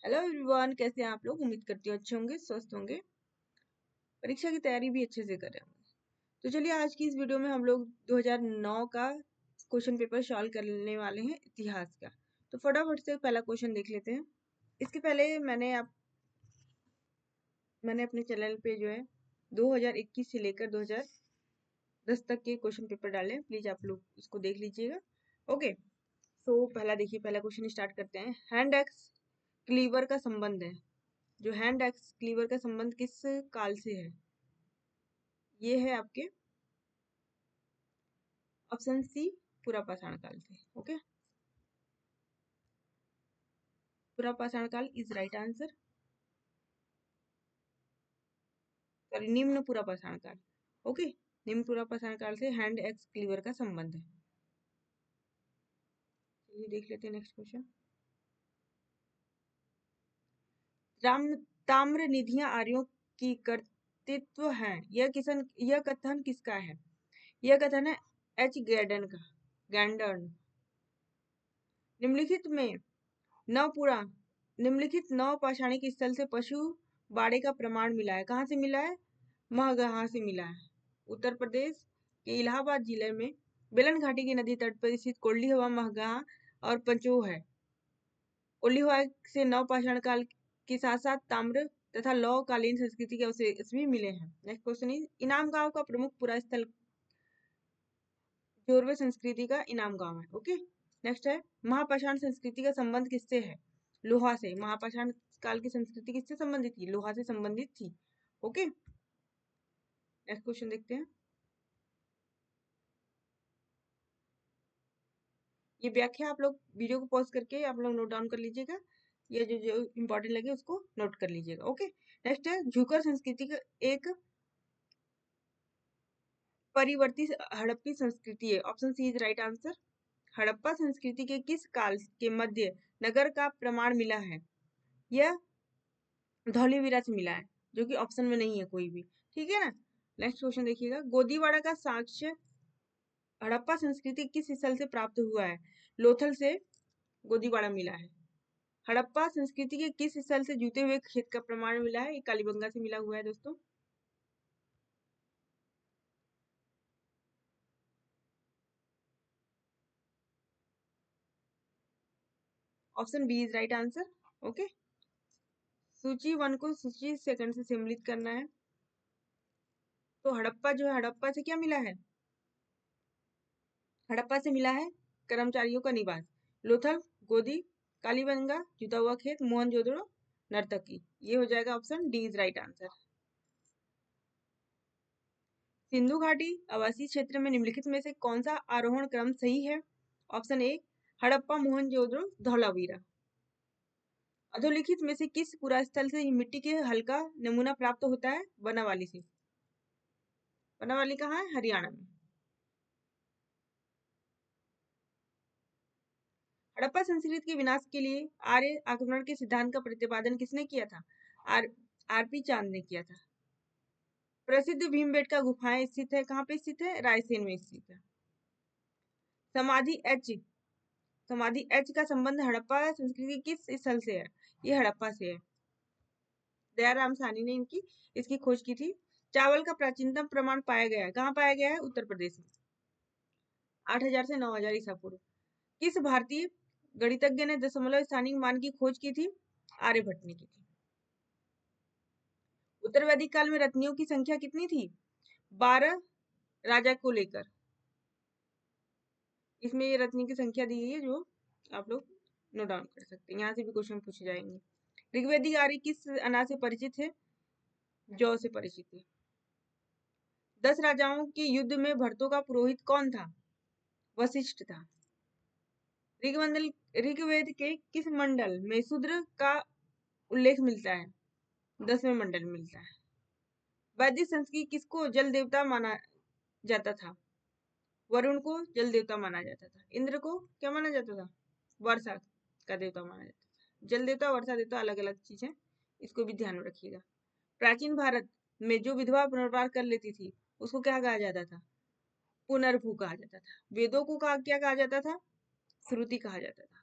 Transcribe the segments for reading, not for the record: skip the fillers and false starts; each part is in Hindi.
हेलो एवरीवन, कैसे हैं आप लोग। उम्मीद करती हूँ अच्छे होंगे, स्वस्थ होंगे, परीक्षा की तैयारी भी अच्छे से कर रहे होंगे। तो चलिए आज की इस वीडियो में हम लोग 2009 का क्वेश्चन पेपर सॉल्व करने वाले हैं, इतिहास का। तो फटाफट से पहला क्वेश्चन देख लेते हैं। इसके पहले मैंने अपने चैनल पे जो है 2021 से लेकर 2010 तक के क्वेश्चन पेपर डाले, प्लीज आप लोग उसको देख लीजिएगा। ओके, तो पहला क्वेश्चन स्टार्ट करते हैं। हैंड एक्स क्लीवर का संबंध है, जो हैंड एक्स क्लीवर का संबंध किस काल से है? ये है आपके ऑप्शन सी, पुरापाषाण काल से। ओके, पुरापाषाण काल इज राइट आंसर। सॉरी, निम्न पुरापाषाण काल। ओके, निम्न पुरापाषाण काल से हैंड एक्स क्लीवर का संबंध है। चलिए देख लेते हैं नेक्स्ट क्वेश्चन। राम ताम्र निधियां आर्यों की कर्तृत्व है, यह कथन किसका है? यह कथन है एच गैंडन का। गैंडन निम्नलिखित में नव पुरा निम्नलिखित नव पाषाणिक स्थल से पशु बाड़े का प्रमाण मिला है। कहाँ से मिला है? महगहा से मिला है। उत्तर प्रदेश के इलाहाबाद जिले में बेलन घाटी की नदी तट पर स्थित कोल्ली हवा महगहा और पंचोह है। कोल्ली हवा से नव पाषाण काल के साथ साथ ताम्र तथा लौह कालीन संस्कृति के अवशेष भी मिले हैं। नेक्स्ट क्वेश्चन इज, इनाम गांव का प्रमुख पुरा स्थल जोरवे संस्कृति का इनाम गांव है। ओके, नेक्स्ट है, महापाषाण संस्कृति का संबंध किससे है? लोहा से। महापाषाण काल की संस्कृति किससे संबंधित थी? लोहा से संबंधित थी। ओके, नेक्स्ट क्वेश्चन देखते हैं। ये व्याख्या आप लोग वीडियो को पॉज करके आप लोग नोट डाउन कर लीजिएगा। ये जो जो इम्पोर्टेंट लगे उसको नोट कर लीजिएगा। ओके, नेक्स्ट है, झुकर संस्कृति का एक परिवर्ती हड़प्पी संस्कृति है। Option C is right answer. Harappa संस्कृति के किस काल के मध्य नगर का प्रमाण मिला है? यह धौलीवीरा से मिला है, जो कि ऑप्शन में नहीं है कोई भी। ठीक है ना। नेक्स्ट क्वेश्चन देखिएगा। गोदीवाड़ा का साक्ष्य हड़प्पा संस्कृति किस स्थल से प्राप्त हुआ है? लोथल से गोदीवाड़ा मिला है। हड़प्पा संस्कृति के किस स्थल से जूते हुए खेत का प्रमाण मिला है? ये कालीबंगा से मिला हुआ है दोस्तों। Option B is right answer. Okay, सूची 1 को सूची सेकंड से सम्मिलित करना है। तो हड़प्पा जो है, हड़प्पा से क्या मिला है? हड़प्पा से मिला है कर्मचारियों का निवास। लोथल, गोदी, कालीबंगा, जूता हुआ खेत, मोहनजोदड़ो, नर्तकी। ये हो जाएगा option D is right answer. Sindhu घाटी आवासीय क्षेत्र में निम्नलिखित में से कौन सा आरोहण क्रम सही है? Option A, Harappa, Mohenjodaro, Dholavira. अधोलिखित में से किस पुरा स्थल से मिट्टी के हल्का नमूना प्राप्त होता है? बनावाली से। बनावाली कहाँ है? हरियाणा में। हड़प्पा संस्कृति के विनाश के लिए आर्य आक्रमण के सिद्धांत का प्रतिपादन किसने किया था? आरपी चांद ने किया था। प्रसिद्ध भीमबेटका गुफाएं स्थित है, कहाँ पे स्थित है? रायसेन में स्थित है। समाधि एच समाधि एच का संबंध हड़प्पा संस्कृति किस स्थल से है? ये हड़प्पा से है। दयाराम साहनी ने इसकी खोज की थी। चावल का प्राचीनतम प्रमाण पाया गया है, कहाँ पाया गया है? उत्तर प्रदेश में, 8000 से 9000 ईसा पूर्व। किस भारतीय गणितज्ञ ने दशमलव स्थानिक मान की खोज की थी? आर्यभट्ट ने की थी। उत्तर वैदिक काल में रत्नियों की संख्या कितनी थी? 12 राजा को लेकर। इसमें ये रत्नी की संख्या दी गई है, जो आप लोग नोट डाउन कर सकते हैं। यहाँ से भी क्वेश्चन पूछे जाएंगे। ऋग्वेदिक आर्य किस अनाज से परिचित है? जौ से परिचित है। 10 राजाओं के युद्ध में भरतों का पुरोहित कौन था? वशिष्ठ था। ऋग्वेद के किस मंडल में शूद्र का उल्लेख मिलता है? 10वें मंडल में मिलता है। वैदिक संस्कृति किसको जल देवता माना जाता था? वरुण को जल देवता माना जाता था। इंद्र को क्या माना जाता था? वर्षा का देवता माना जाता था। जल देवता, वर्षा देवता अलग अलग चीज है, इसको भी ध्यान में रखिएगा। प्राचीन भारत में जो विधवा पुनर्वास कर लेती थी उसको क्या कहा जाता था? पुनर्भू कहा जाता था। वेदों को क्या कहा जाता था? श्रुति कहा जाता था।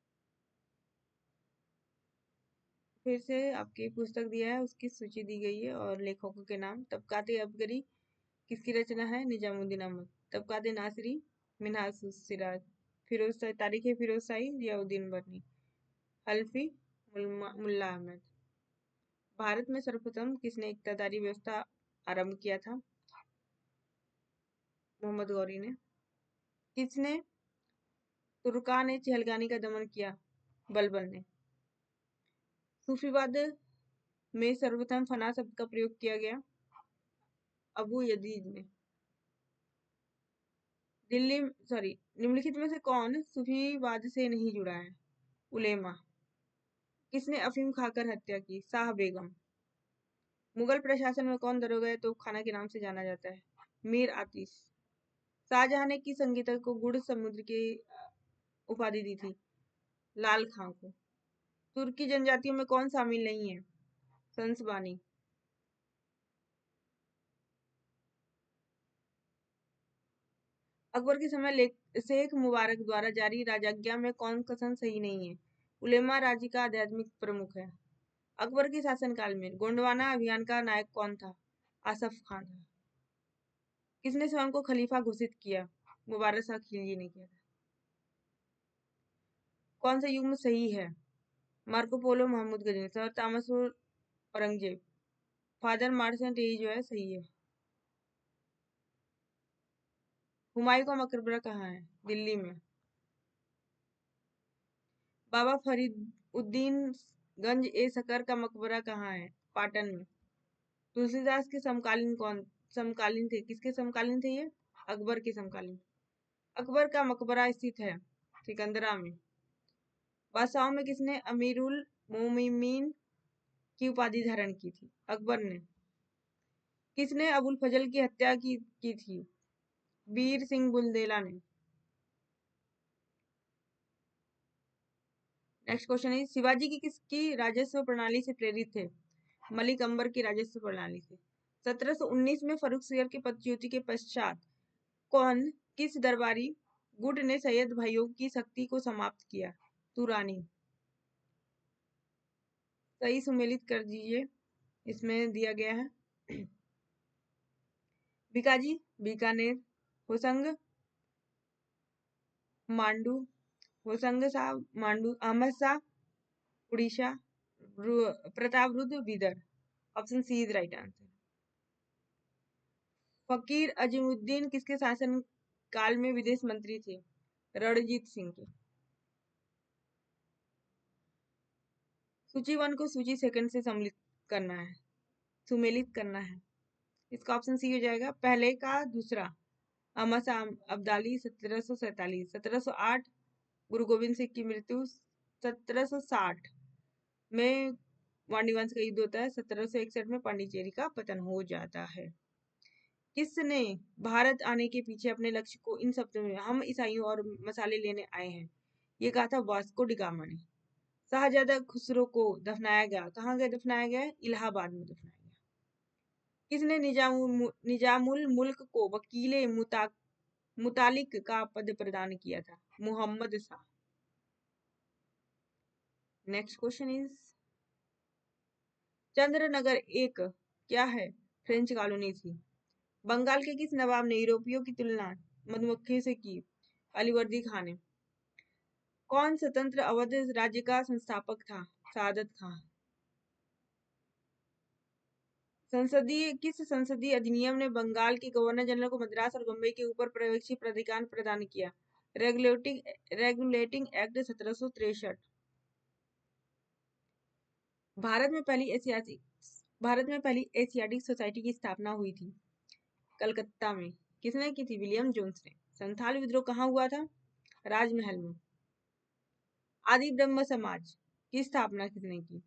फिर से आपकी पुस्तक दिया है, उसकी सूची दी गई है और लेखकों के नाम। तबकाते अबगरी किसकी रचना है? निजामुद्दीन अहमद। तबकाते नासिरी मिनहाज सिराज। तारीख फिरोज शाही जियाउद्दीन बर्नी। हल्फी मुल्ला अहमद। भारत में सर्वप्रथम किसने इक्तादारी व्यवस्था आरंभ किया था? मोहम्मद गौरी ने। किसने तुर्कान ने चहलगानी का दमन किया? बलबन ने। सूफीवाद में सर्वप्रथम फना शब्द का प्रयोग किया गया? अबू यजीद ने। निम्नलिखित में से कौन सूफीवाद से नहीं जुड़ा है? उलेमा। किसने अफीम खाकर हत्या की? शाह बेगम। मुगल प्रशासन में कौन दरोगा तोपखाना के नाम से जाना जाता है? मीर आतिश। शाहजहां ने किस संगीतक को गुड़ समुद्र की उपाधि दी थी? लाल खां को। तुर्की जनजातियों में कौन शामिल नहीं है? संसबानी। अकबर के समय शेख मुबारक द्वारा जारी राजाज्ञा में कौन कथन सही नहीं है? उलेमा राज्य का आध्यात्मिक प्रमुख है। अकबर के शासनकाल में गोंडवाना अभियान का नायक कौन था? आसफ खान था। किसने स्वयं को खलीफा घोषित किया? मुबारक शाह खिलजी ने किया था। कौन सा युग्म सही है? Marco Polo Mahmud Ghazni. Sir Thomas Aurangzeb. Father मार्शन टेरी जो है सही है। हुमायूं का मकबरा कहाँ है? दिल्ली में। बाबा फरीदुद्दीन गंज ए सकर का मकबरा कहाँ है? पाटन में। तुलसीदास के समकालीन थे? किसके समकालीन थे ये? अकबर के समकालीन। अकबर का मकबरा स्थित है सिकंदरा में। बादशाहों में किसने अमीरुल मोमिनीन की उपाधि धारण की थी? अकबर ने। किसने अबुल फजल की हत्या की थी? वीर सिंह बुंदेला ने। नेक्स्ट क्वेश्चन है, शिवाजी की किसकी राजस्व प्रणाली से प्रेरित थे? मलिक अंबर की राजस्व प्रणाली से। 1719 में फर्रुख सियर के पदच्युति के पश्चात किस दरबारी गुट ने सैयद भाइयों की शक्ति को समाप्त किया? तुरानी। सही सुमेलित कर दीजिए, इसमें दिया गया है। Bikaji Bikaner. Hosang Mandu. Hosang Shah Mandu. Ahmad Shah Orissa. Prataprudra Bidar. Option C is right answer. Fakir Azimuddin किसके शासन काल में विदेश मंत्री थे? रणजीत सिंह के। सूची 1 को सूची 2 से सम्मिलित करना है, सुमेलित करना है। इसका ऑप्शन सी हो जाएगा। पहले का दूसरा। अहमद शाह अब्दाली 1747। 1708 गुरु गोविंद सिंह की मृत्यु। 1760 में वाणिवंश का युद्ध होता है। 1761 में पांडिचेरी का पतन हो जाता है। किसने भारत आने के पीछे अपने लक्ष्य को इन शब्दों में हम ईसाइयों और मसाले लेने आए हैं ये कहा था? वास्को डी गामा ने। शाहजादा खुसरो को दफनाया गया कहाँ गया? दफनाया गया इलाहाबाद में दफनाया गया। किसने निजामुल मुल्क को वकीले मुतालिक का पद प्रदान किया था? Muhammad Shah. Next question is, Chandannagar एक क्या है? फ्रेंच कॉलोनी थी। बंगाल के किस नवाब ने यूरोपियों की तुलना मधुमक्खी से की? अलीवर्दी खान ने। कौन स्वतंत्र अवध राज्य का संस्थापक था? सादत खान। किस संसदीय अधिनियम ने बंगाल के गवर्नर जनरल को मद्रास और बम्बई के ऊपर पर्यवेक्षी प्राधिकार प्रदान किया? Regulating act 1763। भारत में पहली एशियाटिक सोसाइटी की स्थापना हुई थी कलकत्ता में। किसने की थी? विलियम जोन्स ने। संथाल विद्रोह कहाँ हुआ था? राजमहल में। आदि ब्रह्म समाज की स्थापना किसने की?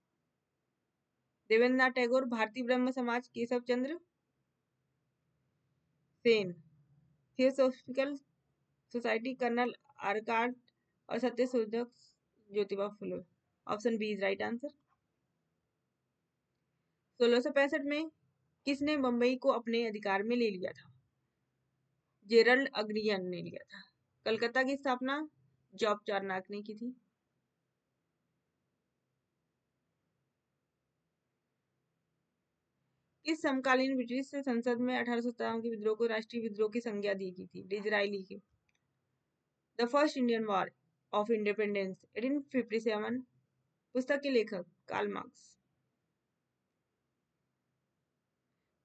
Debendranath Tagore. Bharatiya Brahmo Samaj Keshav Chandra Sen. Theosophical society colonel Olcott और Satya Shodhak Jyotiba Phule. Option B is right answer. 1665 में किसने मुंबई को अपने अधिकार में ले लिया था? जेरल्ड अग्नियन ने लिया था। कलकत्ता की स्थापना जॉब चारनाक ने की थी। किस समकालीन ब्रिटिश संसद में 1857 के विद्रोह को राष्ट्रीय विद्रोह की संज्ञा दी गई थी? डिजराइली की। The first Indian war of independence 1857 पुस्तक के लेखक कार्ल मार्क्स।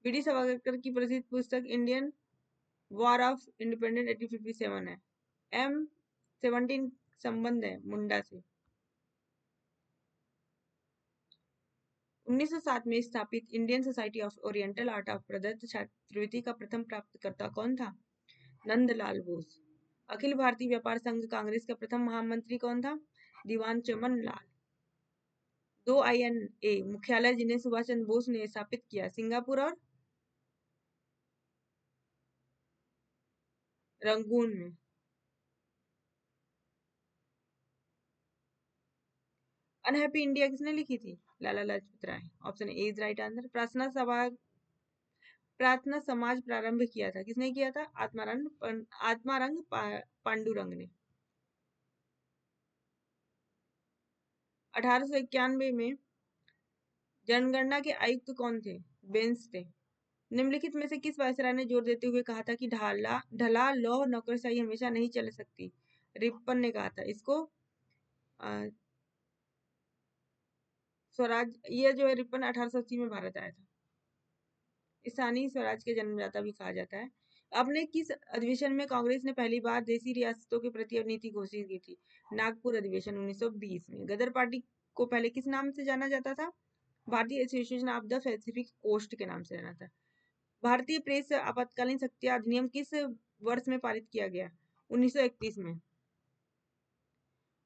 बी.डी. सावरकर की प्रसिद्ध पुस्तक इंडियन वॉर ऑफ इंडिपेंडेंस 1857 है। M17 संबंध है मुंडा से। 1907 में स्थापित Indian society of oriental art of प्रदत्त छात्रवृत्ति का प्रथम प्राप्तकर्ता कौन था? नंदलाल बोस। अखिल भारतीय व्यापार संघ कांग्रेस का प्रथम महामंत्री कौन था? दीवान चमन लाल। 2 INA मुख्यालय जिन्हें सुभाष चंद्र बोस ने स्थापित किया, सिंगापुर और रंगून में। अनहैप्पी इंडिया किसने लिखी थी? Lala Lajpat Rai. Option A is right answer. Prarthana Samaj प्रारंभ किया था, किसने किया था? आत्मारंग पांडुरंग ने। 1891 में जनगणना के आयुक्त कौन थे? बेंस थे। निम्नलिखित में से किस वायसराय ने जोर देते हुए कहा था कि ढला लौह नौकरशाही हमेशा नहीं चल सकती? रिपन ने कहा था इसको। स्वराज, ये जो है रिपन 1880 में भारत आया था। स्थानीय स्वराज के जन्मदाता भी कहा जाता है। अपने किस अधिवेशन में कांग्रेस ने पहली बार देशी रियासतों के प्रति नीति घोषित की थी? नागपुर अधिवेशन 1920 में। गदर पार्टी को पहले किस नाम से जाना जाता था? भारतीय Association of the Pacific Coast के नाम से जाना था। भारतीय प्रेस आपातकालीन शक्तियां अधिनियम किस वर्ष में पारित किया गया? 1931 में।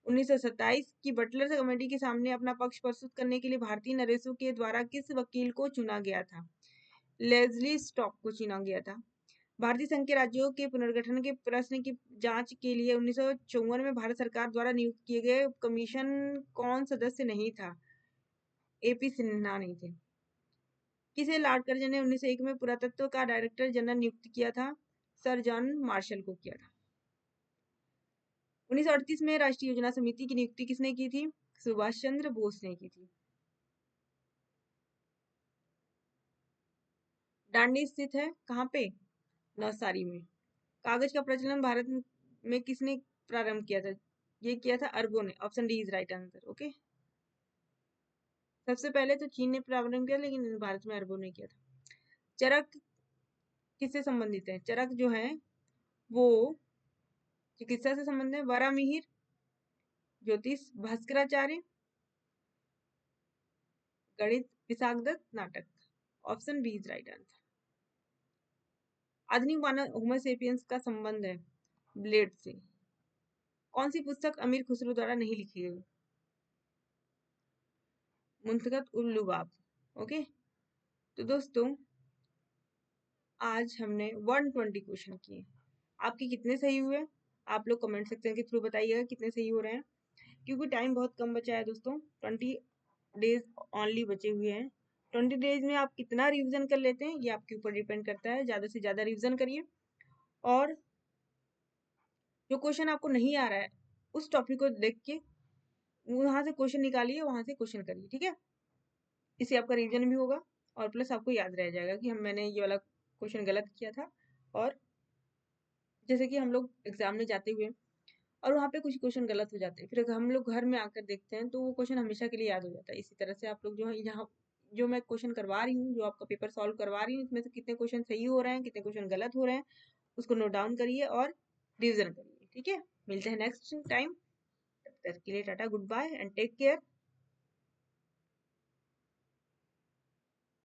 1927 की बटलर कमेटी के सामने अपना पक्ष प्रस्तुत करने के लिए भारतीय नरेशों के द्वारा किस वकील को चुना गया था? लेजली स्टॉक को चुना गया था। भारतीय संघ के राज्यों के पुनर्गठन के प्रश्न की जांच के लिए 1954 में भारत सरकार द्वारा नियुक्त किए गए कमीशन कौन सदस्य नहीं था? AP सिन्हा नहीं थे। किसे लॉर्ड कर्जन ने 1901 में पुरातत्व का डायरेक्टर जनरल नियुक्त किया था? सर जॉन मार्शल को किया था। 1938 में राष्ट्रीय योजना समिति की नियुक्ति किसने की थी? सुभाष चंद्र बोस ने की थी। डांडी स्थित है कहाँ पे? नवसारी में। कागज का प्रचलन भारत में किसने प्रारंभ किया था? ये किया था अरबों ने। Option D is right answer. Okay, सबसे पहले तो चीन ने प्रारंभ किया, लेकिन भारत में अरबों ने किया था। चरक किससे संबंधित है? चरक जो है वो चिकित्सा से संबंधित है। वरामिहिर, ज्योतिष, भास्कराचार्य, गणित, विशाखदत्त, नाटक। Option B is right answer. आधुनिक मानव होमोसेपियंस का संबंध है ब्लेड से। कौन सी पुस्तक अमीर खुसरो द्वारा नहीं लिखी गई? मुंतखब उल लुबाब। ओके, तो दोस्तों आज हमने 120 क्वेश्चन किए। आपके कितने सही हुए आप लोग कमेंट सेक्शन के थ्रू बताइएगा कितने सही हो रहे हैं, क्योंकि टाइम बहुत कम बचा है दोस्तों। 20 डेज ओनली बचे हुए हैं। 20 डेज में आप कितना रिवीजन कर लेते हैं ये आपके ऊपर डिपेंड करता है। ज्यादा से ज्यादा रिवीजन करिए और जो क्वेश्चन आपको नहीं आ रहा है उस टॉपिक को देख के वहां से क्वेश्चन निकालिए, वहां से क्वेश्चन करिए, ठीक है। इससे आपका रिवीजन भी होगा और प्लस आपको याद रह जाएगा कि मैंने ये वाला क्वेश्चन गलत किया था। और जैसे कि हम लोग एग्जाम में जाते हुए और वहाँ पे कुछ क्वेश्चन गलत हो जाते हैं, फिर हम लोग घर में आकर देखते हैं तो वो क्वेश्चन हमेशा के लिए याद हो जाता है। इसी तरह से आप लोग जो है यहाँ जो मैं क्वेश्चन करवा रही हूँ, जो आपका पेपर सॉल्व करवा रही हूँ, इसमें से कितने क्वेश्चन सही हो रहे हैं, कितने क्वेश्चन गलत हो रहे हैं, उसको नोट डाउन करिए और रिविजन करिए, ठीक है। मिलते हैं नेक्स्ट टाइम, तब तक के लिए tata, goodbye and take care.